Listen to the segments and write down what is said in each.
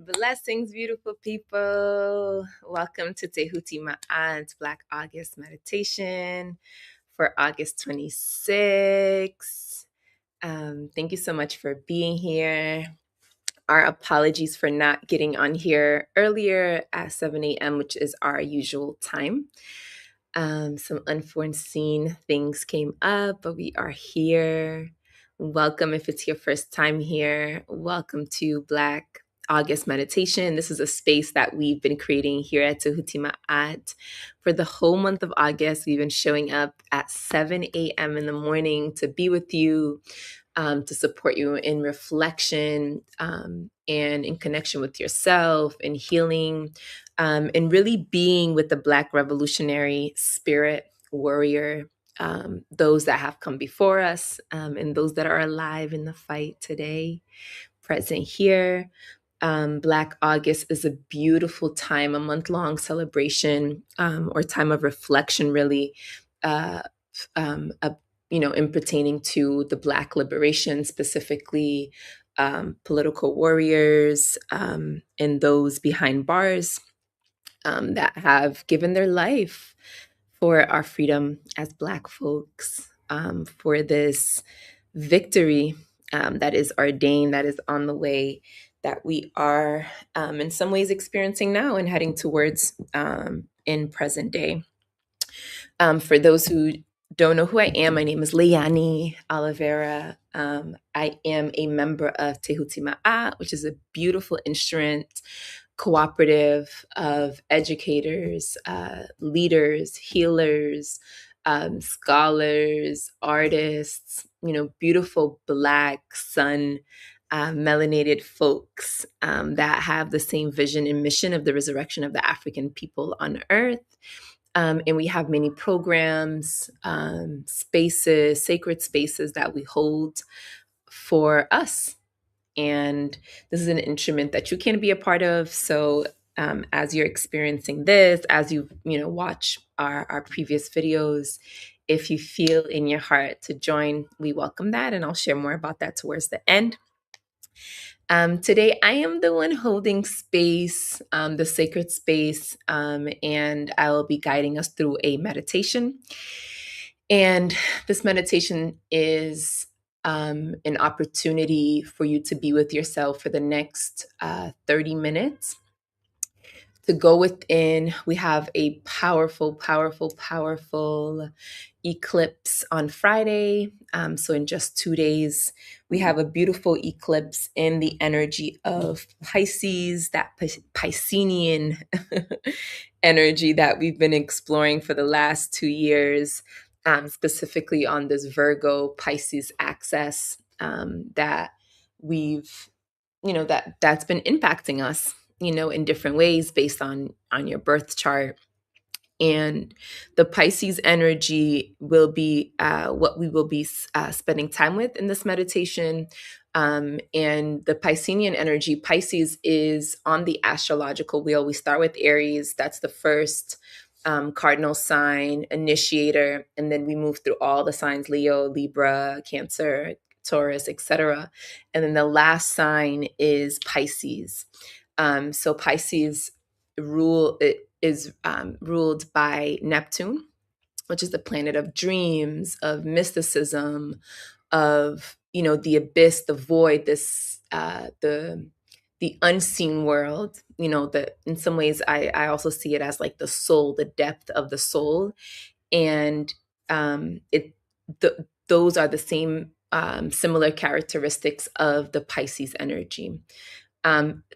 Blessings, beautiful people. Welcome to Tehuti Ma'at Black August meditation for August 26th. Thank you so much for being here. Our apologies for not getting on here earlier at 7 a.m., which is our usual time. Some unforeseen things came up, but we are here. Welcome if it's your first time here. Welcome to Black August Meditation. This is a space that we've been creating here at Tehuti Ma'at. For the whole month of August, we've been showing up at 7 a.m. in the morning to be with you, to support you in reflection and in connection with yourself and healing, and really being with the Black revolutionary spirit warrior, those that have come before us, and those that are alive in the fight today, present here. Black August is a beautiful time, a month-long celebration, or time of reflection, really, in pertaining to the Black liberation, specifically political warriors and those behind bars that have given their life for our freedom as Black folks, for this victory that is ordained, that is on the way, that we are in some ways experiencing now and heading towards in present day. For those who don't know who I am, my name is Leilani Oliveira. I am a member of Tehuti Ma'at, which is a beautiful instrument cooperative of educators, leaders, healers, scholars, artists, beautiful Black, sun, melanated folks that have the same vision and mission of the resurrection of the African people on earth. And we have many programs, spaces, sacred spaces that we hold for us. And this is an instrument that you can be a part of. So as you're experiencing this, as you watch our previous videos, if you feel in your heart to join, we welcome that. And I'll share more about that towards the end. Today, I am the one holding space, the sacred space, and I will be guiding us through a meditation. And this meditation is an opportunity for you to be with yourself for the next 30 minutes. To go within, we have a powerful, powerful, powerful eclipse on Friday. So in just 2 days, we have a beautiful eclipse in the energy of Pisces, that Piscean energy that we've been exploring for the last 2 years, specifically on this Virgo Pisces axis that we've, that's been impacting us, in different ways based on your birth chart. And the Pisces energy will be what we will be spending time with in this meditation. And the Piscean energy, Pisces is on the astrological wheel. We start with Aries. That's the first cardinal sign, initiator. And then we move through all the signs: Leo, Libra, Cancer, Taurus, etc. And then the last sign is Pisces. So Pisces is ruled by Neptune, which is the planet of dreams, of mysticism, of the abyss, the void, this the unseen world. That in some ways I also see it as like the soul, the depth of the soul, and those are the same similar characteristics of the Pisces energy.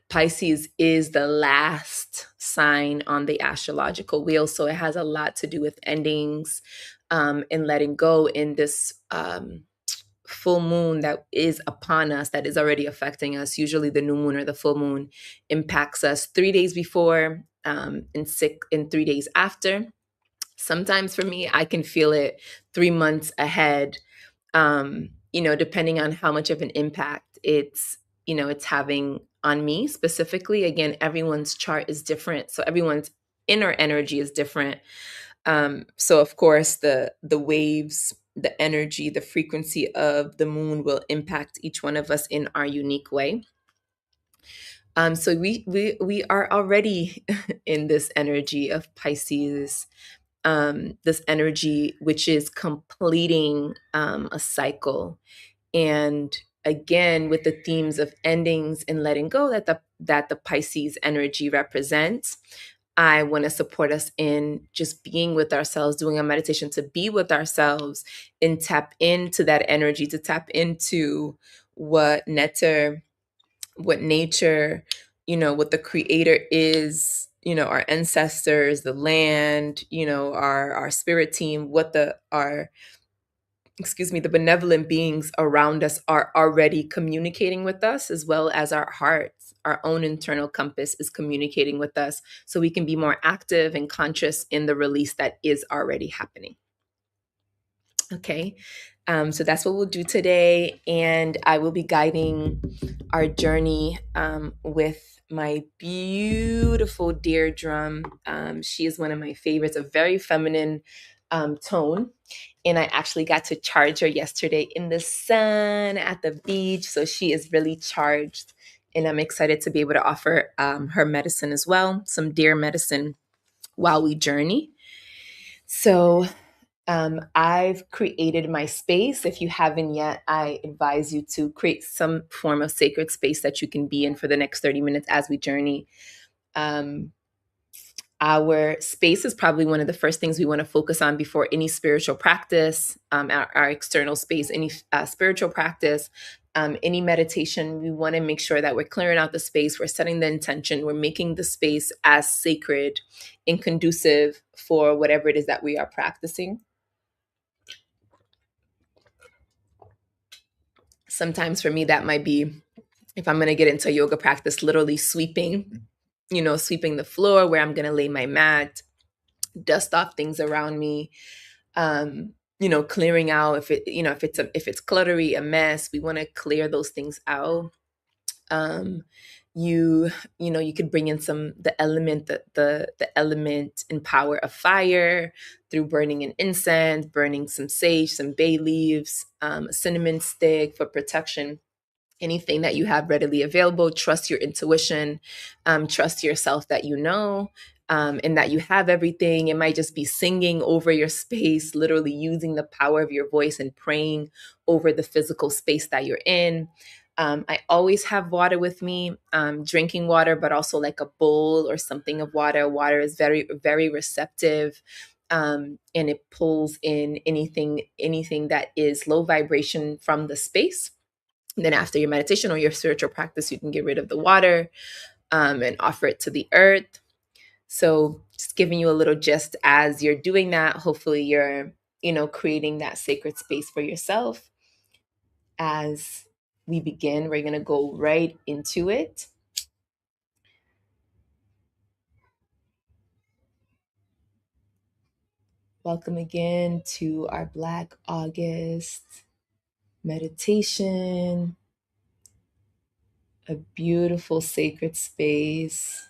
Pisces is the last sign on the astrological wheel, so it has a lot to do with endings and letting go in this full moon that is upon us, that is already affecting us. Usually the new moon or the full moon impacts us 3 days before and 3 days after. Sometimes for me, I can feel it 3 months ahead, depending on how much of an impact it's having on me specifically. Again, everyone's chart is different, so everyone's inner energy is different. So of course, the waves, the energy, the frequency of the moon will impact each one of us in our unique way. So we are already in this energy of Pisces, this energy which is completing a cycle. And again, with the themes of endings and letting go that the Pisces energy represents, I want to support us in just being with ourselves, doing a meditation to be with ourselves and tap into that energy, to tap into what nectar, what nature, what the creator is, our ancestors, the land, our spirit team, what the benevolent beings around us are already communicating with us, as well as our hearts, our own internal compass is communicating with us, so we can be more active and conscious in the release that is already happening. Okay. So that's what we'll do today. And I will be guiding our journey with my beautiful deer drum. She is one of my favorites, a very feminine tone. And I actually got to charge her yesterday in the sun at the beach. So she is really charged. And I'm excited to be able to offer her medicine as well, some deer medicine while we journey. So I've created my space. If you haven't yet, I advise you to create some form of sacred space that you can be in for the next 30 minutes as we journey. Um, our space is probably one of the first things we want to focus on before any spiritual practice, our external space, any spiritual practice, any meditation. We want to make sure that we're clearing out the space, we're setting the intention, we're making the space as sacred and conducive for whatever it is that we are practicing. Sometimes for me, that might be, if I'm going to get into yoga practice, literally sweeping, sweeping the floor where I'm going to lay my mat, dust off things around me, clearing out if it's cluttery, a mess, we want to clear those things out. Um, you could bring in the element and power of fire through burning an incense, burning some sage, some bay leaves, a cinnamon stick for protection. Anything that you have readily available. Trust your intuition, trust yourself that and that you have everything. It might just be singing over your space, literally using the power of your voice and praying over the physical space that you're in. I always have water with me, drinking water, but also like a bowl or something of water. Water is very, very receptive. And it pulls in anything that is low vibration from the space. And then after your meditation or your spiritual practice, you can get rid of the water and offer it to the earth. So just giving you a little gist as you're doing that. Hopefully you're, creating that sacred space for yourself. As we begin, we're going to go right into it. Welcome again to our Black August meditation, a beautiful sacred space.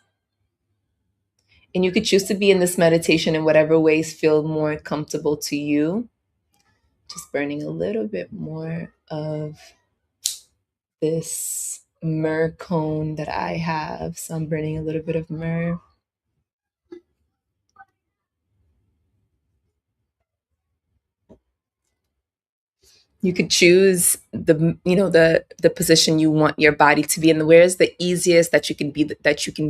And you could choose to be in this meditation in whatever ways feel more comfortable to you. Just burning a little bit more of this myrrh cone that I have. So I'm burning a little bit of myrrh. You could choose the position you want your body to be in. Where is the easiest that you can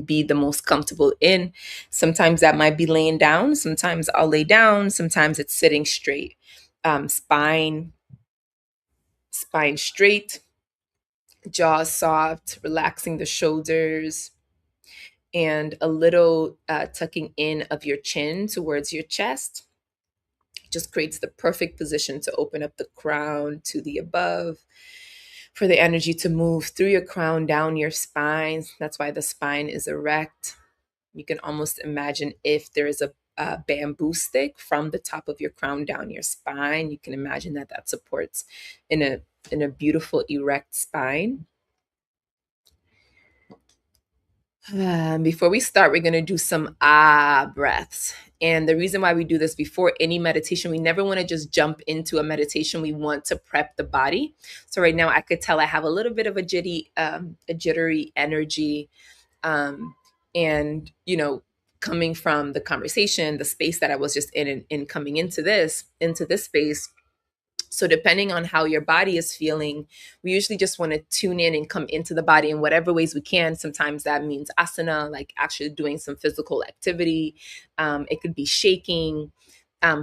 be the most comfortable in. Sometimes that might be laying down. Sometimes I'll lay down. Sometimes it's sitting straight. Spine straight, jaw soft, relaxing the shoulders, and a little tucking in of your chin towards your chest. Just creates the perfect position to open up the crown to the above, for the energy to move through your crown, down your spine. That's why the spine is erect. You can almost imagine if there is a bamboo stick from the top of your crown down your spine. You can imagine that supports in a beautiful erect spine. Before we start, we're going to do some ah breaths. And the reason why we do this before any meditation, we never want to just jump into a meditation. We want to prep the body. So right now, I could tell I have a little bit of a jittery energy, um, and coming from the conversation, the space that I was just in, and coming into this space. So depending on how your body is feeling, we usually just want to tune in and come into the body in whatever ways we can. Sometimes that means asana, like actually doing some physical activity. It could be shaking.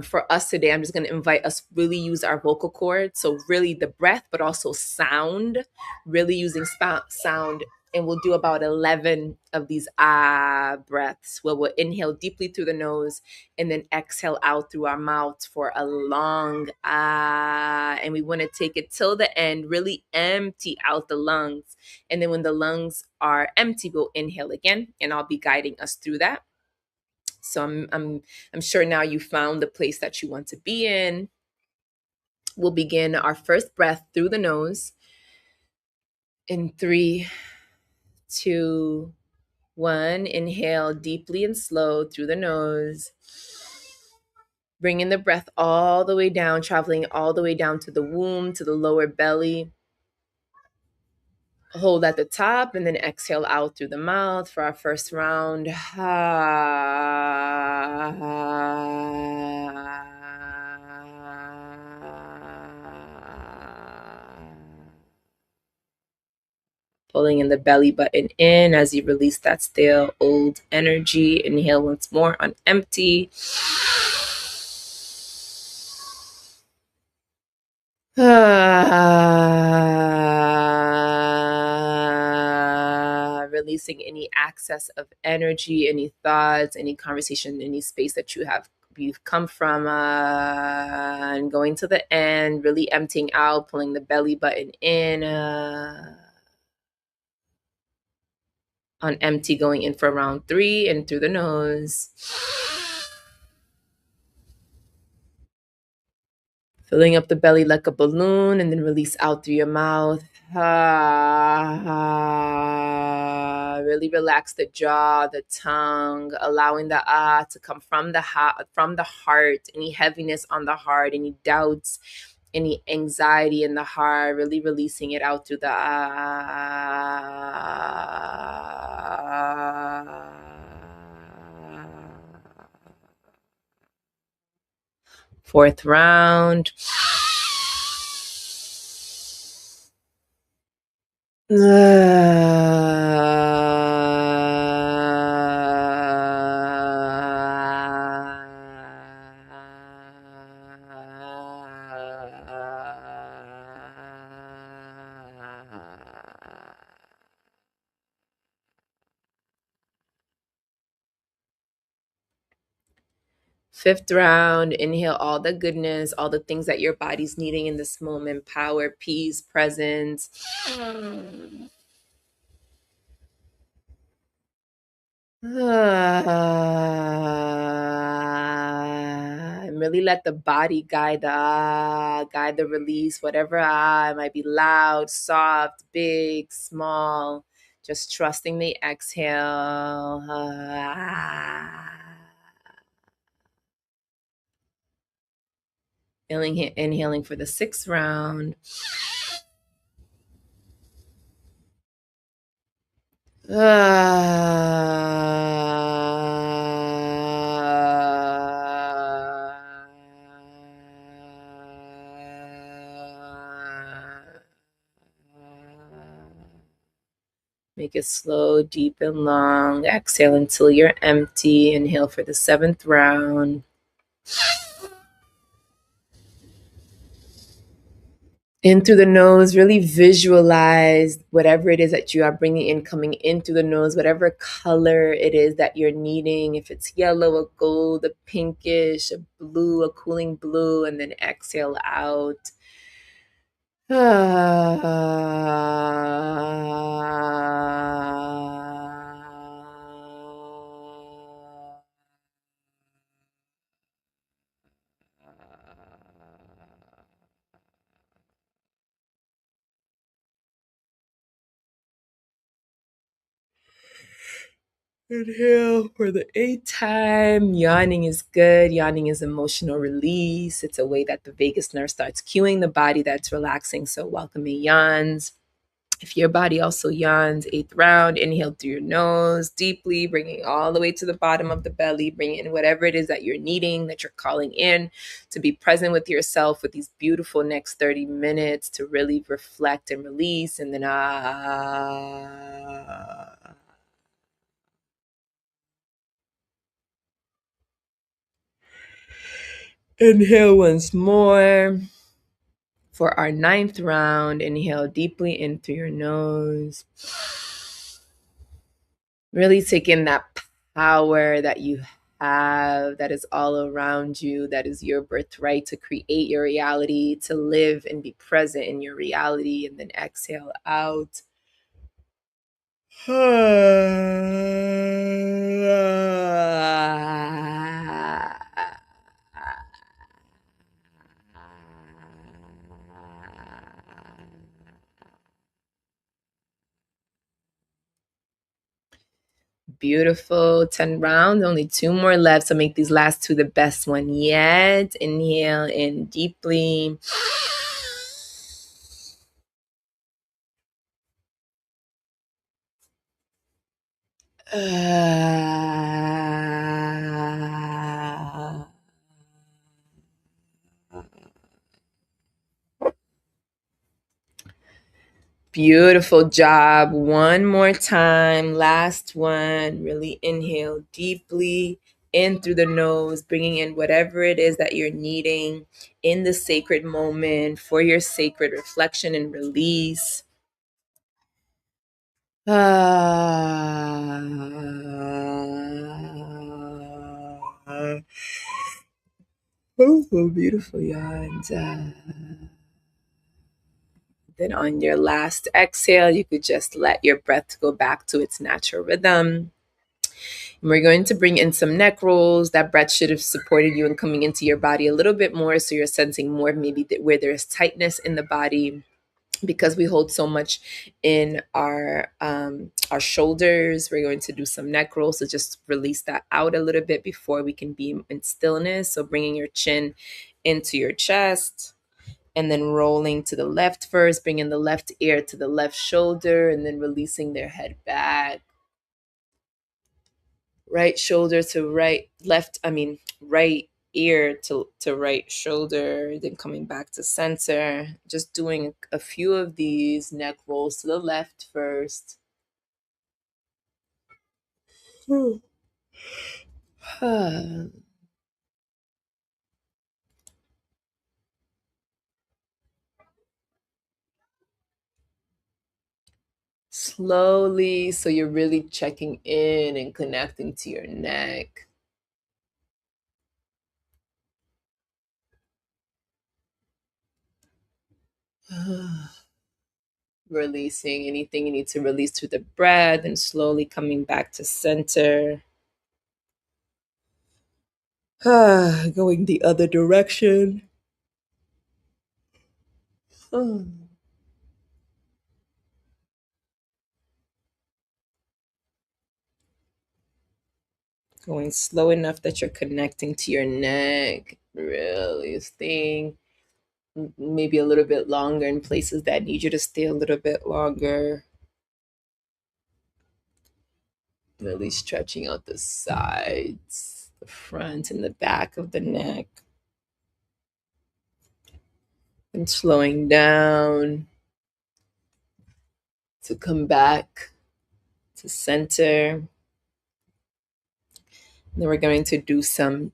For us today, I'm just going to invite us really use our vocal cords. So really the breath, but also sound, really using sound. And we'll do about 11 of these ah breaths where we'll inhale deeply through the nose and then exhale out through our mouth for a long ah. And we want to take it till the end, really empty out the lungs. And then when the lungs are empty, we'll inhale again, and I'll be guiding us through that. So I'm sure now you found the place that you want to be in. We'll begin our first breath through the nose in 3, 2, 1. Inhale deeply and slow through the nose. Bringing the breath all the way down, traveling all the way down to the womb, to the lower belly. Hold at the top and then exhale out through the mouth for our first round. Pulling in the belly button in as you release that stale old energy. Inhale once more on empty. Releasing any excess of energy, any thoughts, any conversation, any space that you've come from, and going to the end, really emptying out, pulling the belly button in, on empty, going in for round 3 and through the nose. Filling up the belly like a balloon and then release out through your mouth. Really relax the jaw, the tongue, allowing the to come from the heart. Any heaviness on the heart, any doubts, any anxiety in the heart, really releasing it out through the fourth round. Fifth round, inhale all the goodness, all the things that your body's needing in this moment: power, peace, presence. And really let the body guide the release, whatever it might be, loud, soft, big, small. Just trusting the exhale. Inhaling for the 6th round. Make it slow, deep, and long. Exhale until you're empty. Inhale for the 7th round. In through the nose, really visualize whatever it is that you are bringing in, coming in through the nose, whatever color it is that you're needing. If it's yellow, a gold, a pinkish, a blue, a cooling blue, and then exhale out. Inhale for the eighth time. Yawning is good. Yawning is emotional release. It's a way that the vagus nerve starts cueing the body that's relaxing. So, welcoming yawns. If your body also yawns, eighth round, inhale through your nose deeply, bringing all the way to the bottom of the belly, bring in whatever it is that you're needing, that you're calling in, to be present with yourself with these beautiful next 30 minutes to really reflect and release. And then, inhale once more. For our ninth round, inhale deeply in through your nose. Really take in that power that you have, that is all around you, that is your birthright to create your reality, to live and be present in your reality. And then exhale out. Beautiful. 10 rounds, only two more left. So make these last two the best one yet. Inhale in deeply. Beautiful job. One more time. Last one. Really inhale deeply in through the nose, bringing in whatever it is that you're needing in the sacred moment for your sacred reflection and release. Oh, beautiful, yeah. And then on your last exhale, you could just let your breath go back to its natural rhythm. And we're going to bring in some neck rolls. That breath should have supported you in coming into your body a little bit more. So you're sensing more maybe where there's tightness in the body, because we hold so much in our shoulders. We're going to do some neck rolls to just release that out a little bit before we can be in stillness. So bringing your chin into your chest, and then rolling to the left first, bringing the left ear to the left shoulder, and then releasing their head back. Right shoulder to right ear to right shoulder, then coming back to center. Just doing a few of these neck rolls to the left first. Slowly, so you're really checking in and connecting to your neck. Releasing anything you need to release through the breath, and slowly coming back to center. Going the other direction. Going slow enough that you're connecting to your neck. Really staying maybe a little bit longer in places that need you to stay a little bit longer. Really stretching out the sides, the front and the back of the neck. And slowing down to come back to center. Then we're going to do some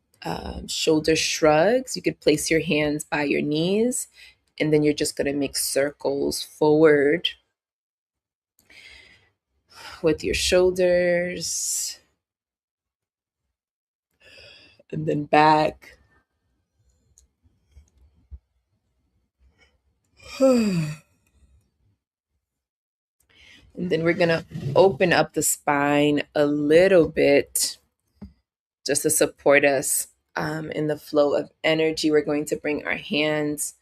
shoulder shrugs. You could place your hands by your knees, and then you're just going to make circles forward with your shoulders, and then back. And then we're going to open up the spine a little bit just to support us in the flow of energy. We're going to bring our hands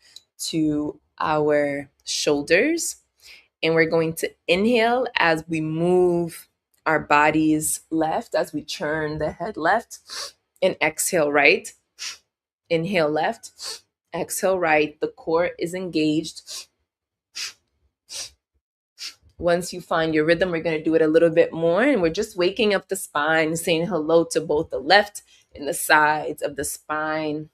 to our shoulders, and we're going to inhale as we move our bodies left as we turn the head left, and exhale right. Inhale left, exhale right. The core is engaged. Once you find your rhythm, we're going to do it a little bit more, and we're just waking up the spine, saying hello to both the left and the sides of the spine.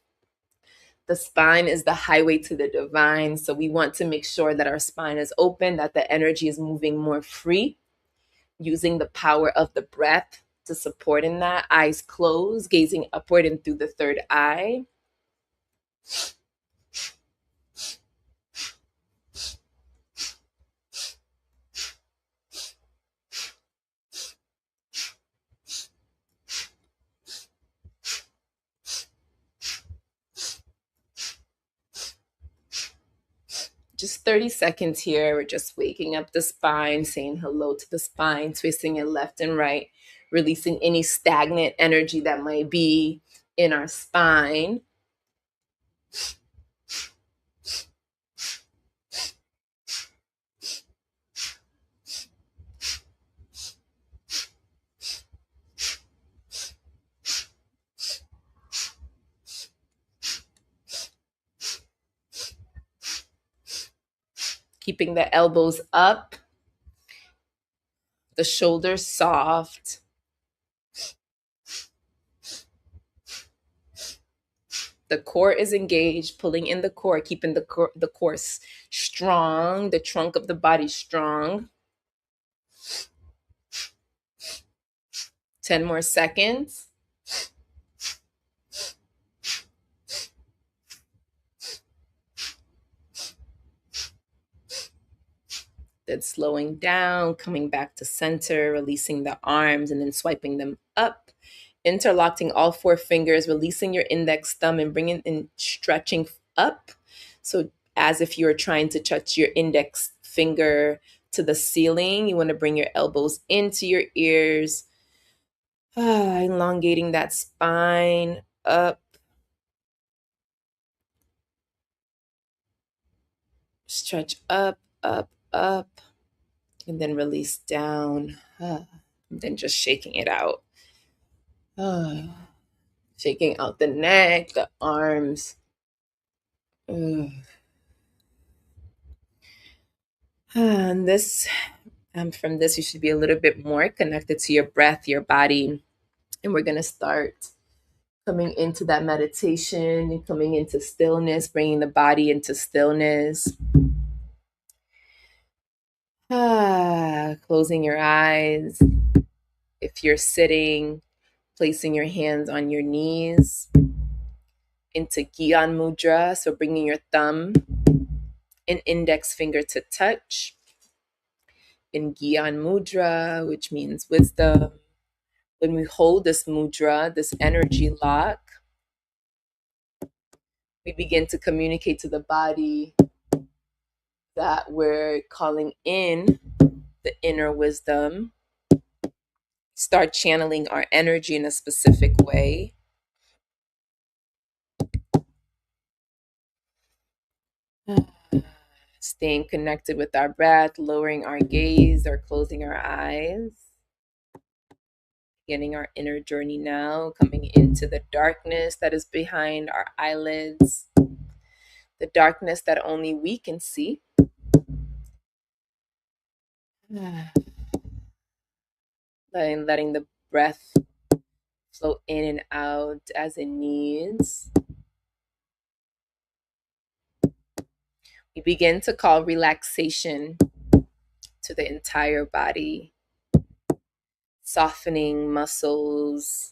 The spine is the highway to the divine, so we want to make sure that our spine is open, that the energy is moving more free, using the power of the breath to support in that. Eyes closed, gazing upward and through the third eye. Just 30 seconds here. We're just waking up the spine, saying hello to the spine, twisting it left and right, releasing any stagnant energy that might be in our spine. Keeping the elbows up, the shoulders soft. The core is engaged, pulling in the core, keeping the core strong, the trunk of the body strong. 10 more seconds. Then slowing down, coming back to center, releasing the arms and then swiping them up, interlocking all four fingers, releasing your index thumb and bringing in stretching up. So as if you were trying to touch your index finger to the ceiling, you want to bring your elbows into your ears, elongating that spine up. Stretch up, up, up, and then release down. And then just shaking it out. Shaking out the neck, the arms. And this, from this, you should be a little bit more connected to your breath, your body. And we're going to start coming into that meditation and coming into stillness, bringing the body into stillness. Closing your eyes. If you're sitting, placing your hands on your knees into Gyan Mudra. So bringing your thumb and index finger to touch in Gyan Mudra, which means wisdom. When we hold this mudra, this energy lock, we begin to communicate to the body that we're calling in the inner wisdom. Start channeling our energy in a specific way. Staying connected with our breath, lowering our gaze or closing our eyes. Beginning our inner journey now, coming into the darkness that is behind our eyelids, the darkness that only we can see. Letting the breath flow in and out as it needs. We begin to call relaxation to the entire body, softening muscles,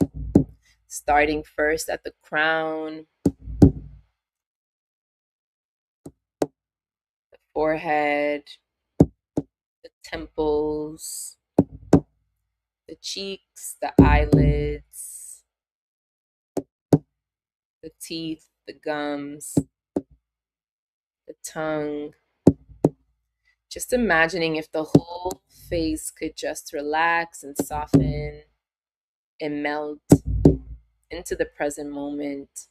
starting first at the crown, the forehead, the temples, the cheeks, the eyelids, the teeth, the gums, the tongue. Just imagining if the whole face could just relax and soften and melt into the present moment.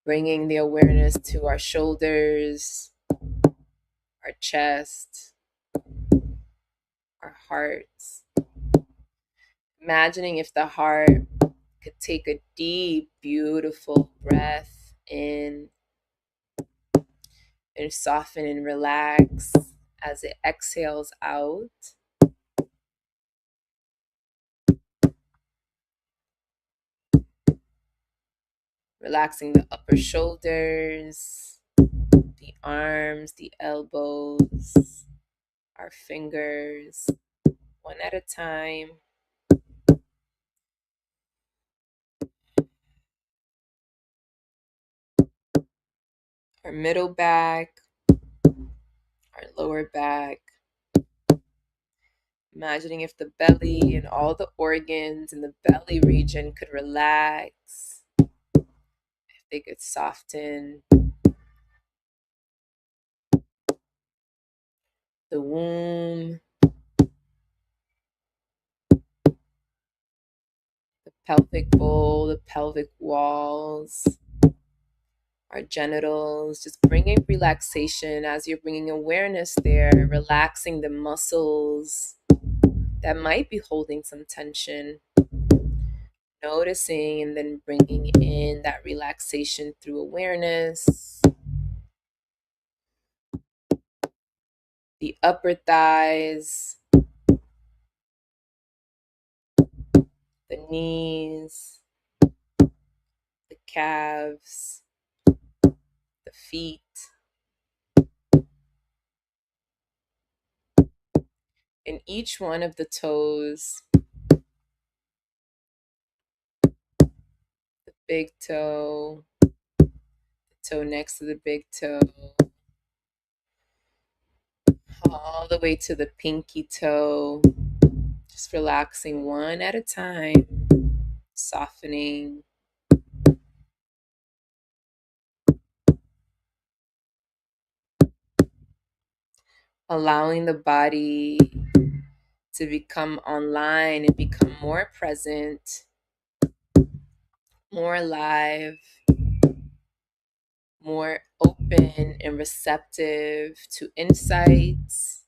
Bringing the awareness to our shoulders, our chest, our hearts. Imagining if the heart could take a deep, beautiful breath in and soften and relax as it exhales out. Relaxing the upper shoulders, the arms, the elbows, our fingers, one at a time. Our middle back, our lower back. Imagining if the belly and all the organs in the belly region could relax, if they could soften. The womb, the pelvic bowl, the pelvic walls, our genitals, just bringing relaxation as you're bringing awareness there, relaxing the muscles that might be holding some tension, noticing and then bringing in that relaxation through awareness. The upper thighs, the knees, the calves, the feet, and each one of the toes, the big toe, the toe next to the big toe, all the way to the pinky toe, just relaxing one at a time, softening. Allowing the body to become online and become more present, more alive, more open and receptive to insights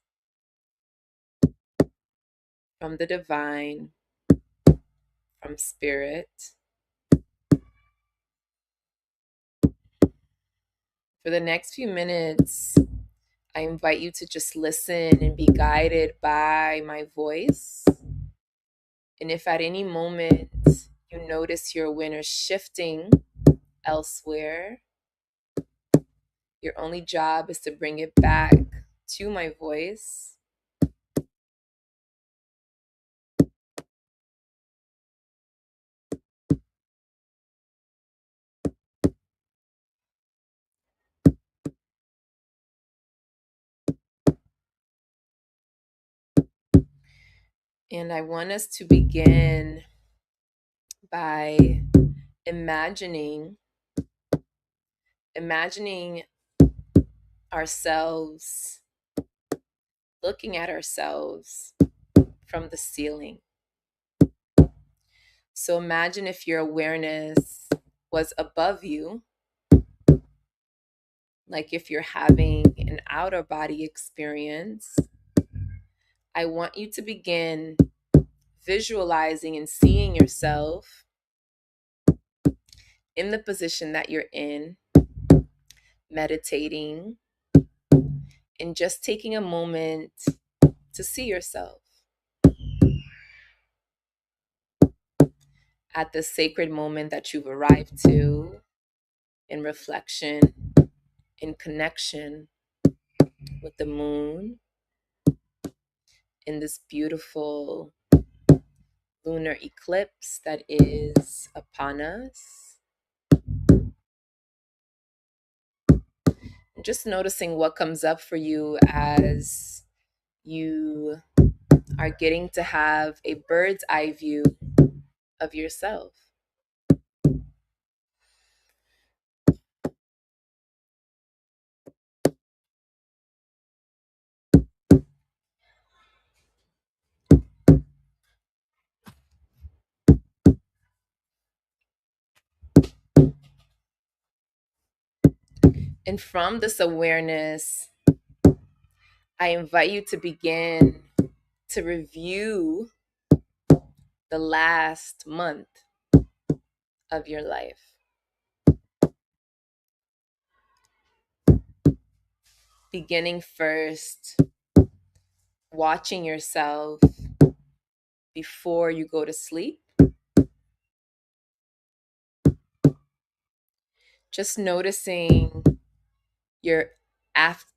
from the divine, from spirit. For the next few minutes, I invite you to just listen and be guided by my voice. And if at any moment you notice your awareness shifting elsewhere, your only job is to bring it back to my voice. And I want us to begin by imagining ourselves, looking at ourselves from the ceiling. So imagine if your awareness was above you, like if you're having an outer body experience. I want you to begin visualizing and seeing yourself in the position that you're in, meditating, and just taking a moment to see yourself at the sacred moment that you've arrived to, in reflection, in connection with the moon, in this beautiful lunar eclipse that is upon us. Just noticing what comes up for you as you are getting to have a bird's eye view of yourself. And from this awareness, I invite you to begin to review the last month of your life. Beginning first, watching yourself before you go to sleep. Just noticing your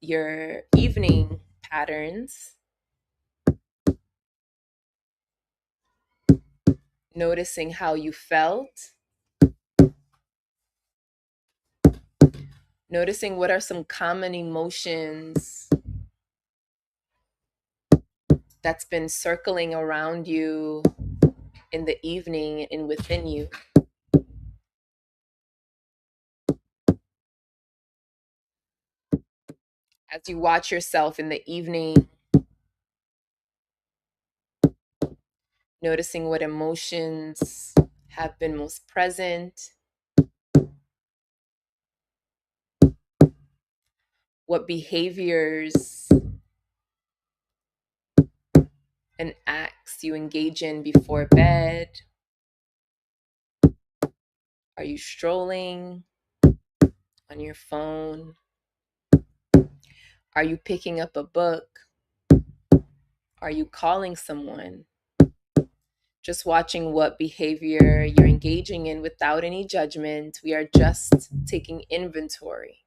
your evening patterns. Noticing how you felt. Noticing what are some common emotions that's been circling around you in the evening and within you. As you watch yourself in the evening, noticing what emotions have been most present, what behaviors and acts you engage in before bed. Are you strolling on your phone? Are you picking up a book? Are you calling someone? Just watching what behavior you're engaging in without any judgment. We are just taking inventory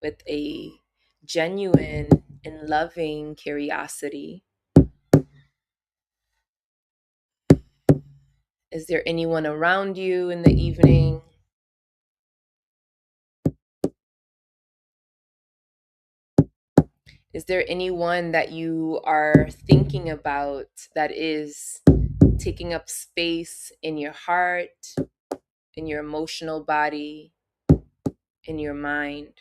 with a genuine and loving curiosity. Is there anyone around you in the evening? Is there anyone that you are thinking about that is taking up space in your heart, in your emotional body, in your mind?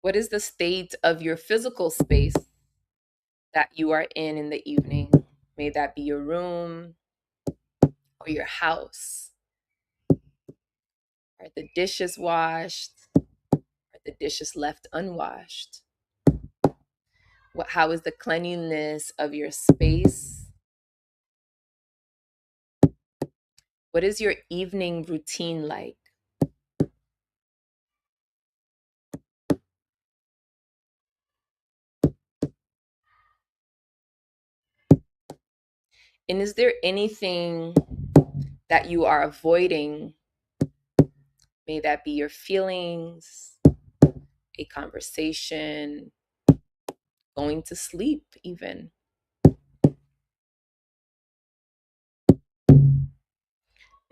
What is the state of your physical space that you are in the evening? May that be your room or your house. Are the dishes washed? Are the dishes left unwashed? How is the cleanliness of your space? What is your evening routine like? And is there anything that you are avoiding? May that be your feelings, a conversation, going to sleep, even.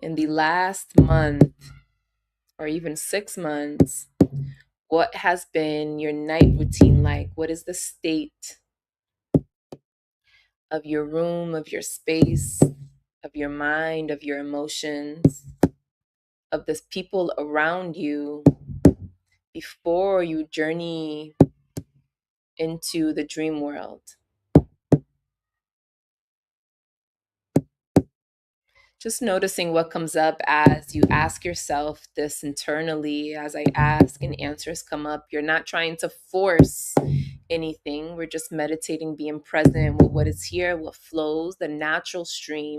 In the last month or even 6 months, what has been your night routine like? What is the state of your room, of your space, of your mind, of your emotions, of the people around you before you journey into the dream world? Just noticing what comes up as you ask yourself this internally. As I ask and answers come up, you're not trying to force anything. We're just meditating, being present with what is here, what flows, the natural stream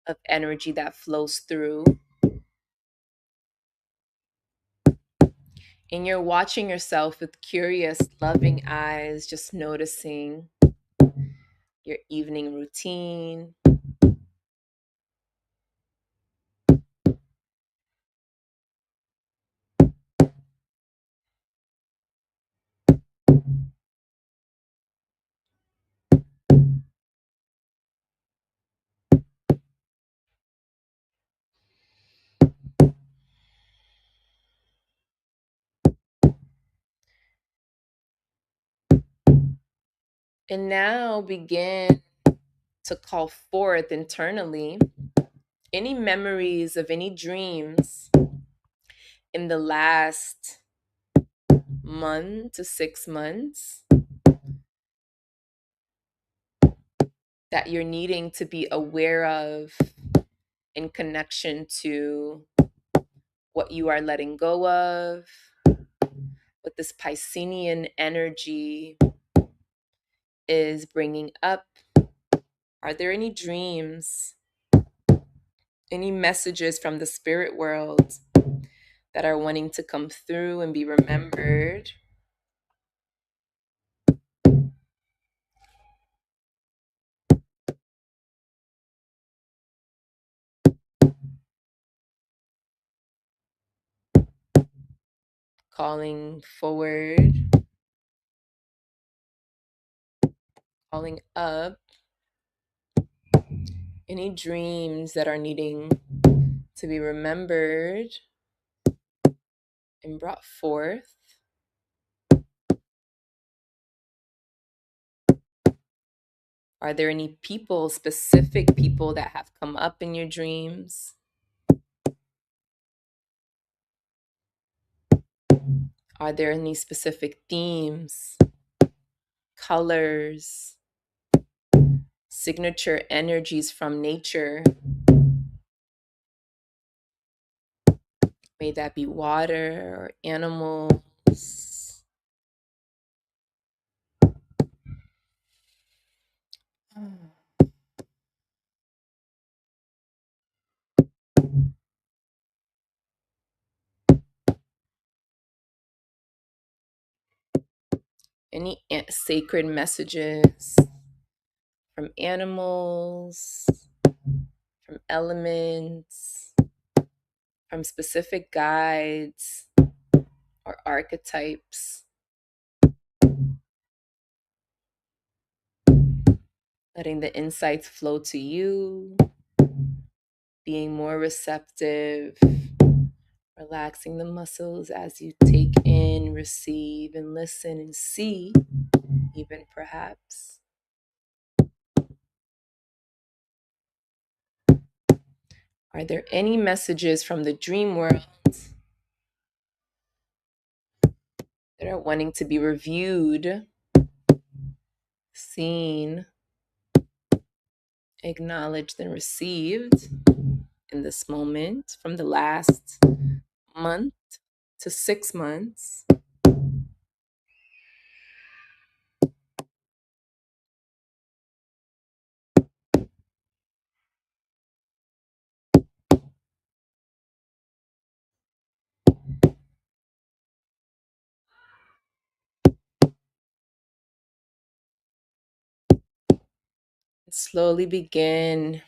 of energy that flows through. And you're watching yourself with curious, loving eyes, just noticing your evening routine. And now begin to call forth internally any memories of any dreams in the last month to 6 months that you're needing to be aware of in connection to what you are letting go of, what this Piscean energy is bringing up? Are there any dreams, any messages from the spirit world that are wanting to come through and be remembered? Calling forward, calling up any dreams that are needing to be remembered and brought forth. Are there any people, specific people that have come up in your dreams? Are there any specific themes, colors, signature energies from nature? May that be water or animals. Any sacred messages from animals, from elements, from specific guides or archetypes? Letting the insights flow to you, being more receptive, relaxing the muscles as you take in, receive, and listen and see, even perhaps. Are there any messages from the dream world that are wanting to be reviewed, seen, acknowledged, and received in this moment from the last month to 6 months? Slowly begin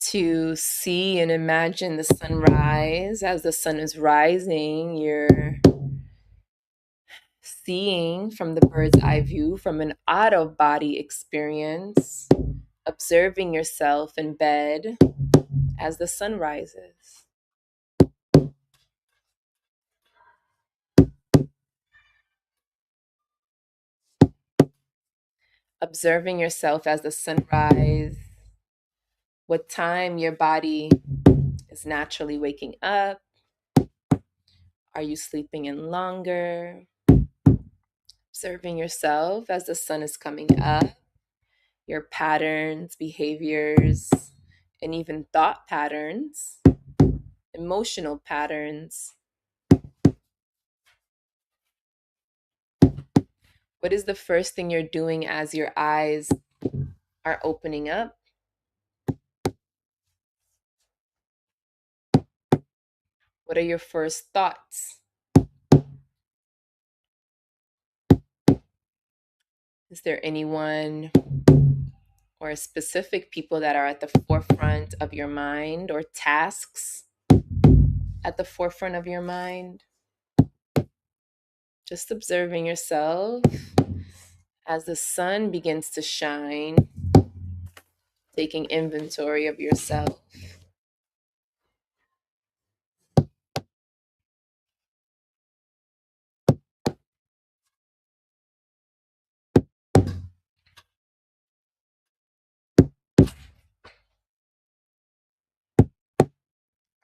to see and imagine the sunrise. As the sun is rising, you're seeing from the bird's eye view, from an out of body experience, observing yourself in bed as the sun rises. Observing yourself as the sunrise, what time your body is naturally waking up. Are you sleeping in longer? Observing yourself as the sun is coming up, your patterns, behaviors, and even thought patterns, emotional patterns. What is the first thing you're doing as your eyes are opening up? What are your first thoughts? Is there anyone or specific people that are at the forefront of your mind, or tasks at the forefront of your mind? Just observing yourself as the sun begins to shine, taking inventory of yourself.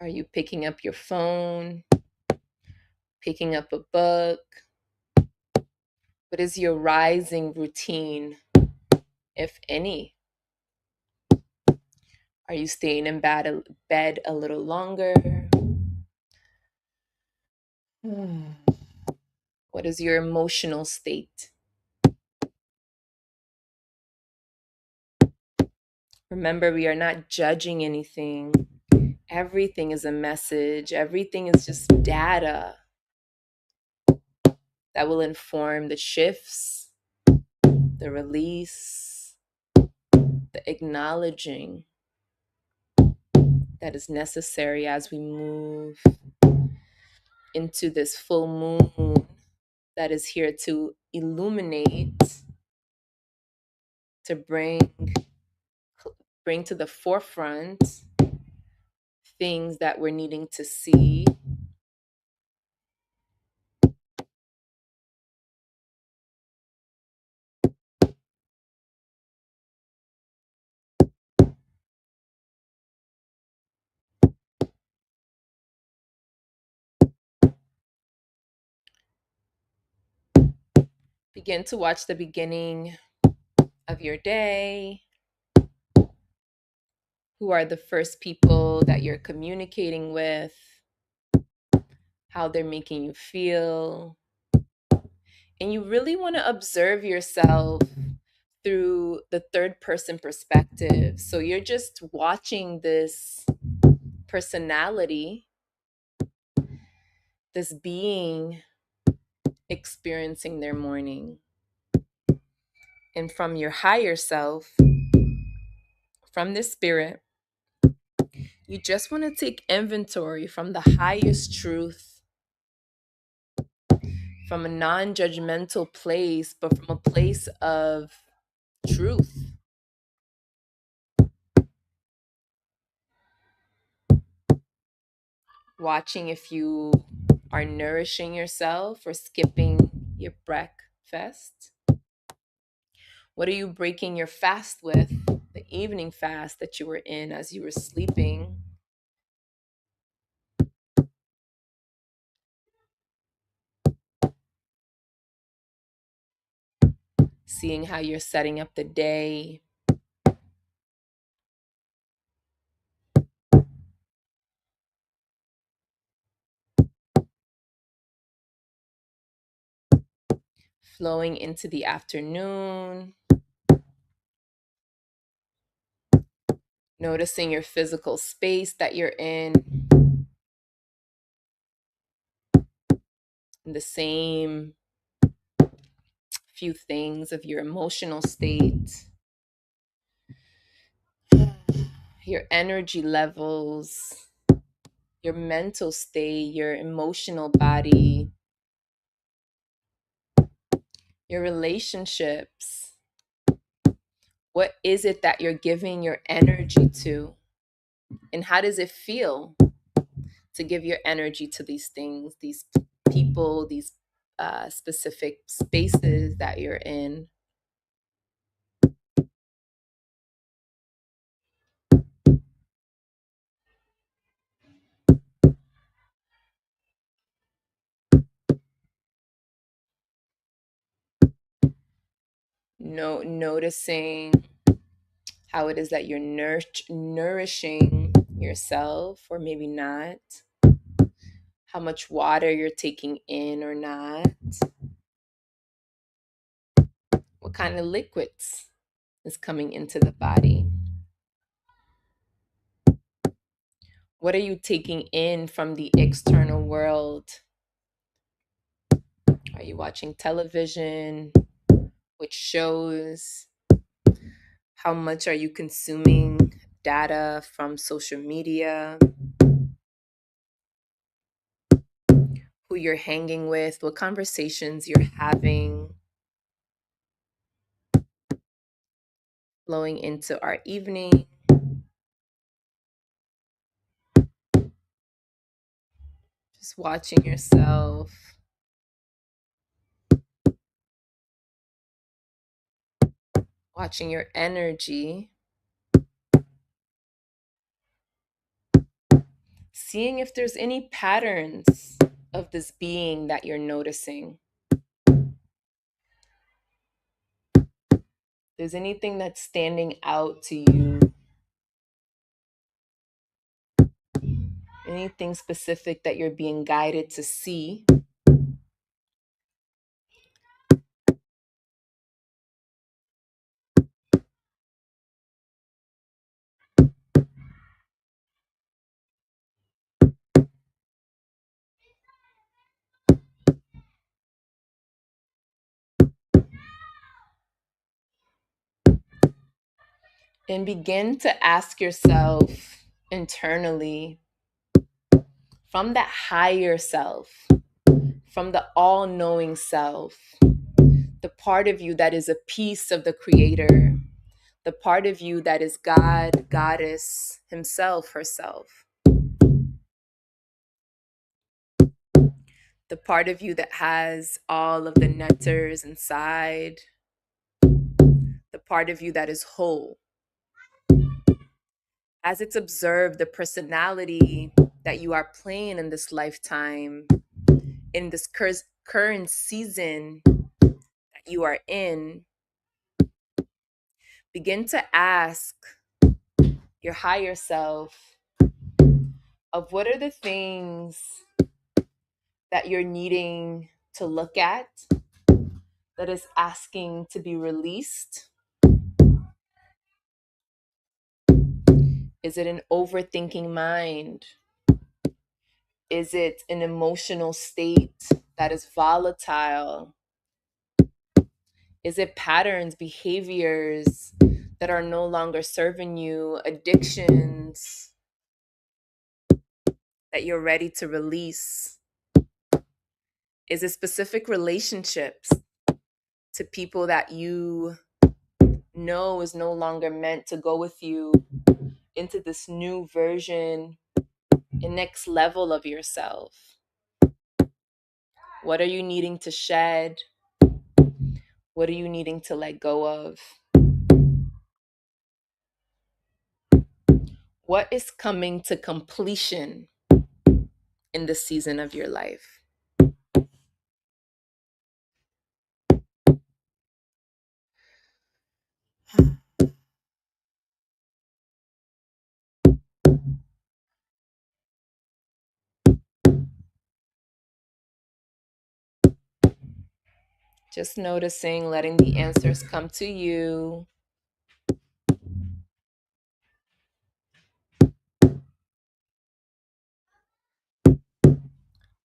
Are you picking up your phone picking up a book? What is your rising routine, if any? Are you staying in bed a little longer? Hmm. What is your emotional state? Remember, we are not judging anything. Everything is a message, everything is just data that will inform the shifts, the release, the acknowledging that is necessary as we move into this full moon that is here to illuminate, to bring to the forefront things that we're needing to see. Begin to watch the beginning of your day. Who are the first people that you're communicating with? How they're making you feel. And you really want to observe yourself through the third person perspective. So you're just watching this personality, this being experiencing their morning. And from your higher self, from this spirit, you just want to take inventory from the highest truth, from a non judgmental place, but from a place of truth. Watching if you are nourishing yourself or skipping your breakfast. What are you breaking your fast with? The evening fast that you were in as you were sleeping. Seeing how you're setting up the day. Flowing into the afternoon. Noticing your physical space that you're in. The same few things of your emotional state, your energy levels, your mental state, your emotional body, your relationships. What is it that you're giving your energy to? And how does it feel to give your energy to these things, these people, these specific spaces that you're in? Noticing how it is that you're nourishing yourself, or maybe not. How much water you're taking in or not. What kind of liquids is coming into the body? What are you taking in from the external world? Are you watching television? Which shows? How much are you consuming data from social media? Who you're hanging with? What conversations you're having? Flowing into our evening. Just watching yourself. Watching your energy. Seeing if there's any patterns of this being that you're noticing. There's anything that's standing out to you, anything specific that you're being guided to see, and begin to ask yourself internally, from that higher self, from the all knowing self, the part of you that is a piece of the Creator, the part of you that is God, Goddess, Himself, herself, the part of you that has all of the nectars inside, the part of you that is whole. As it's observed the personality that you are playing in this lifetime, in this current season that you are in, begin to ask your higher self of what are the things that you're needing to look at that is asking to be released. Is it an overthinking mind? Is it an emotional state that is volatile? Is it patterns, behaviors that are no longer serving you, addictions that you're ready to release? Is it specific relationships to people that you know is no longer meant to go with you into this new version and next level of yourself? What are you needing to shed? What are you needing to let go of? What is coming to completion in this season of your life? Just noticing, letting the answers come to you.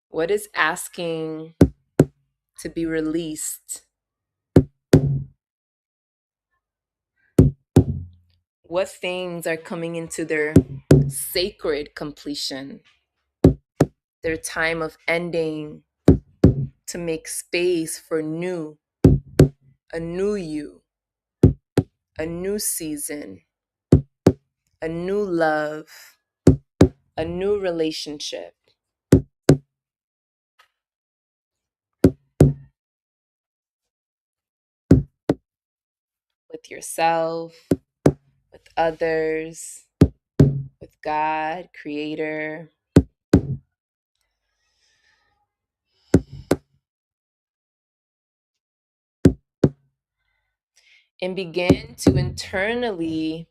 What is asking to be released? What things are coming into their sacred completion, their time of ending, to make space for new, a new you, a new season, a new love, a new relationship with yourself, with others, with God, Creator. And begin to internally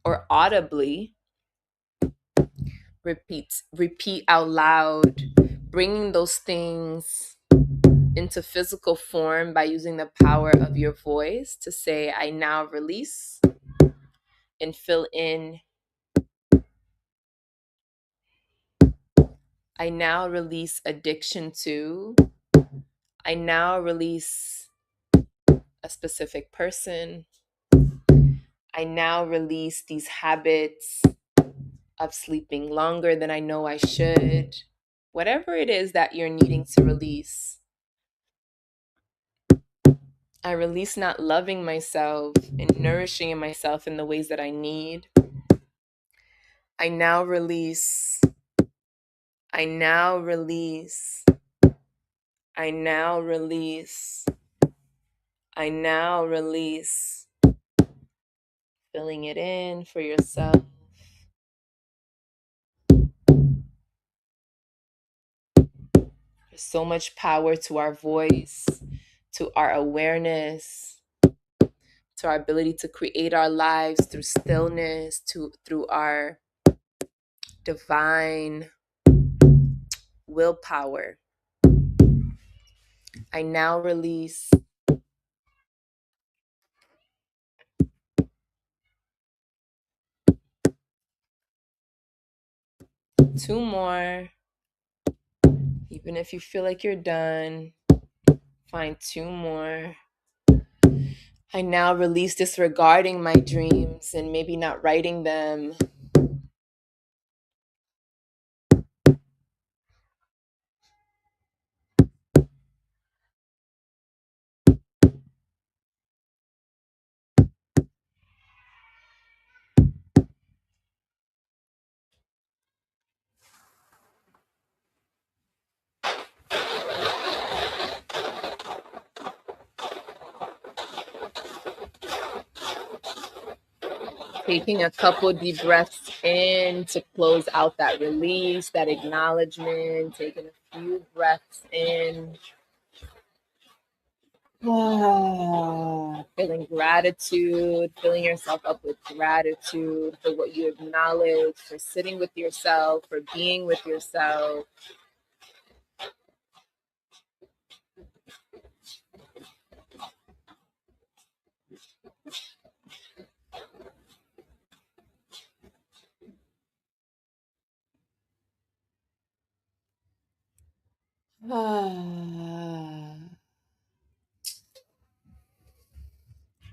or audibly repeat out loud, bringing those things into physical form by using the power of your voice to say, I now release, and fill in, I now release addiction to, I now release a specific person, I now release these habits of sleeping longer than I know I should. Whatever it is that you're needing to release, I release not loving myself and nourishing myself in the ways that I need. I now release. I now release. I now release. I now release. Filling it in for yourself. So much power to our voice, to our awareness, to our ability to create our lives through stillness, through our divine willpower. I now release two more. Even if you feel like you're done, find two more. I now release disregarding my dreams and maybe not writing them. Taking a couple deep breaths in to close out that release, that acknowledgement. Taking a few breaths in. Feeling gratitude, filling yourself up with gratitude for what you acknowledge, for sitting with yourself, for being with yourself.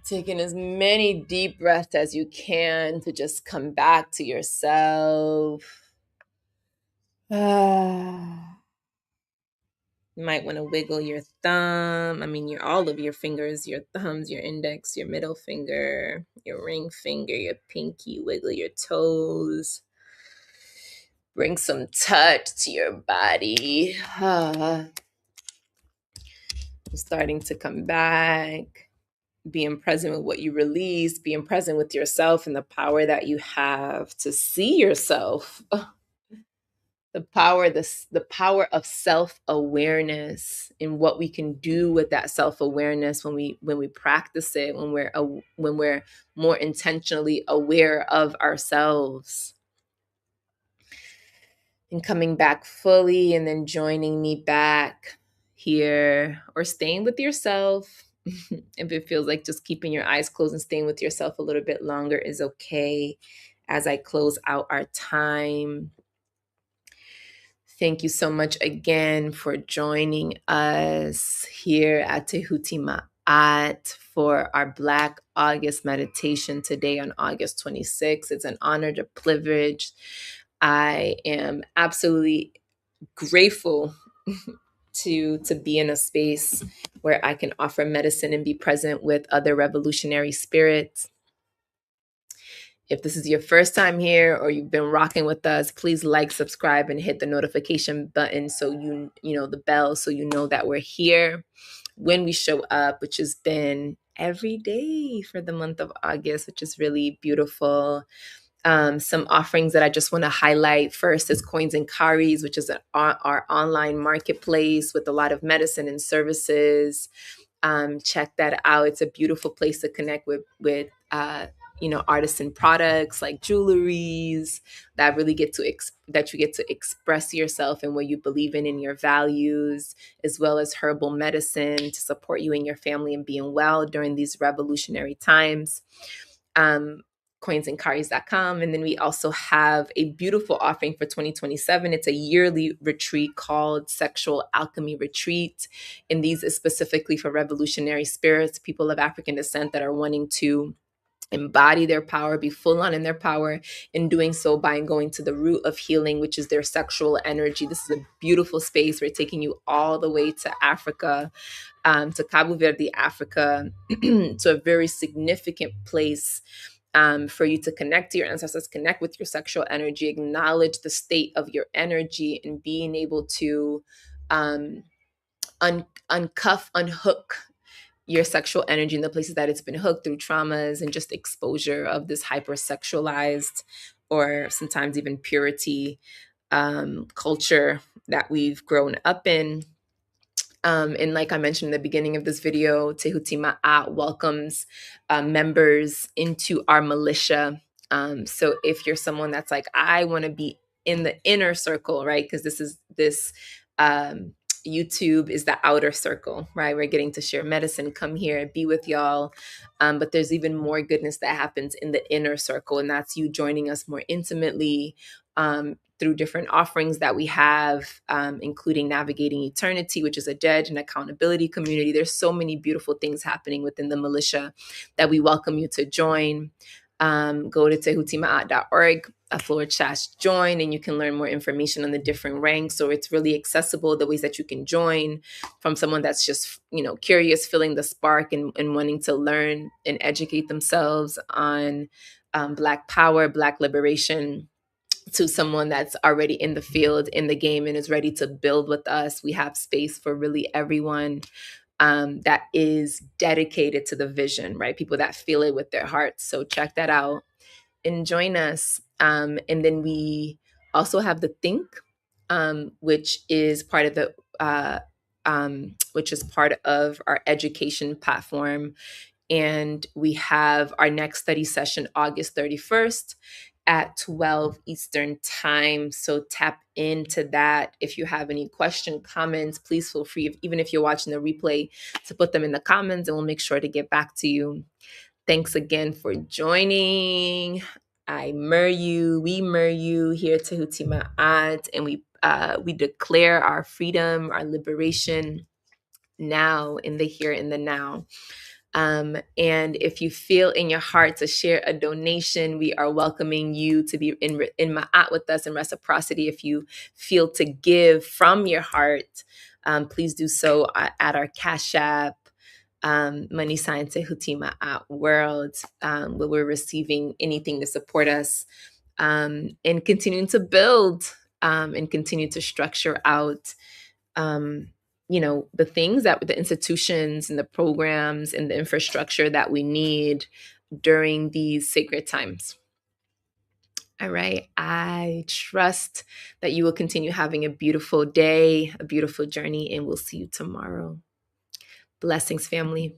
Taking as many deep breaths as you can to just come back to yourself. You might want to wiggle your thumb. Your all of your fingers, your thumbs, your index, your middle finger, your ring finger, your pinky. Wiggle your toes. Bring some touch to your body. I'm starting to come back. Being present with what you release, being present with yourself and the power that you have to see yourself. The power of self-awareness and what we can do with that self-awareness when we practice it, when we're more intentionally aware of ourselves. And coming back fully and then joining me back here, or staying with yourself. If it feels like just keeping your eyes closed and staying with yourself a little bit longer is okay as I close out our time. Thank you so much again for joining us here at Tehuti Ma'at for our Black August meditation today on August 26th. It's an honor, a privilege. I am absolutely grateful to be in a space where I can offer medicine and be present with other revolutionary spirits. If this is your first time here or you've been rocking with us, please like, subscribe, and hit the notification button so you know the bell so you know that we're here when we show up, which has been every day for the month of August, which is really beautiful. Some offerings that I just want to highlight first is Coins and Karis, which is our online marketplace with a lot of medicine and services. Check that out. It's a beautiful place to connect with artisan products like jewelries that really that you get to express yourself and what you believe in and your values, as well as herbal medicine to support you and your family in being well during these revolutionary times. Coinsandkaris.com. And then we also have a beautiful offering for 2027. It's a yearly retreat called Sexual Alchemy Retreat. And these is specifically for revolutionary spirits, people of African descent that are wanting to embody their power, be full on in their power, in doing so by going to the root of healing, which is their sexual energy. This is a beautiful space. We're taking you all the way to Africa, to Cabo Verde, Africa, to a very significant place for you to connect to your ancestors, connect with your sexual energy, acknowledge the state of your energy, and being able to unhook your sexual energy in the places that it's been hooked through traumas and just exposure of this hypersexualized or sometimes even purity culture that we've grown up in. And like I mentioned in the beginning of this video, Tehuti Ma'at welcomes members into our militia. So if you're someone that's like, I want to be in the inner circle, right? Because this um, YouTube is the outer circle, right? We're getting to share medicine, come here, be with y'all. But there's even more goodness that happens in the inner circle, and that's you joining us more intimately, through different offerings that we have, including Navigating Eternity, which is a judge and accountability community. There's so many beautiful things happening within the militia that we welcome you to join. Go to tehutimaat.org/join, and you can learn more information on the different ranks. So it's really accessible, the ways that you can join, from someone that's just, curious, feeling the spark, and wanting to learn and educate themselves on Black power, Black liberation, to someone that's already in the field, in the game, and is ready to build with us. We have space for really everyone that is dedicated to the vision, right? People that feel it with their hearts. So check that out and join us. And then we also have the Think, which is part of our education platform. And we have our next study session August 31st at 12 Eastern time. So tap into that. If you have any question, comments, please feel free, even if you're watching the replay, to put them in the comments, and we'll make sure to get back to you. Thanks again for joining. We mer you here at Tehuti Ma'at, and we declare our freedom, our liberation now, in the here and the now. And if you feel in your heart to share a donation, we are welcoming you to be in Ma'at with us in reciprocity. If you feel to give from your heart, please do so at our Cash App, money sign Tehuti Ma'at World, where we're receiving anything to support us, and continuing to build, and continue to structure out the things, that the institutions and the programs and the infrastructure that we need during these sacred times. All right. I trust that you will continue having a beautiful day, a beautiful journey, and we'll see you tomorrow. Blessings, family.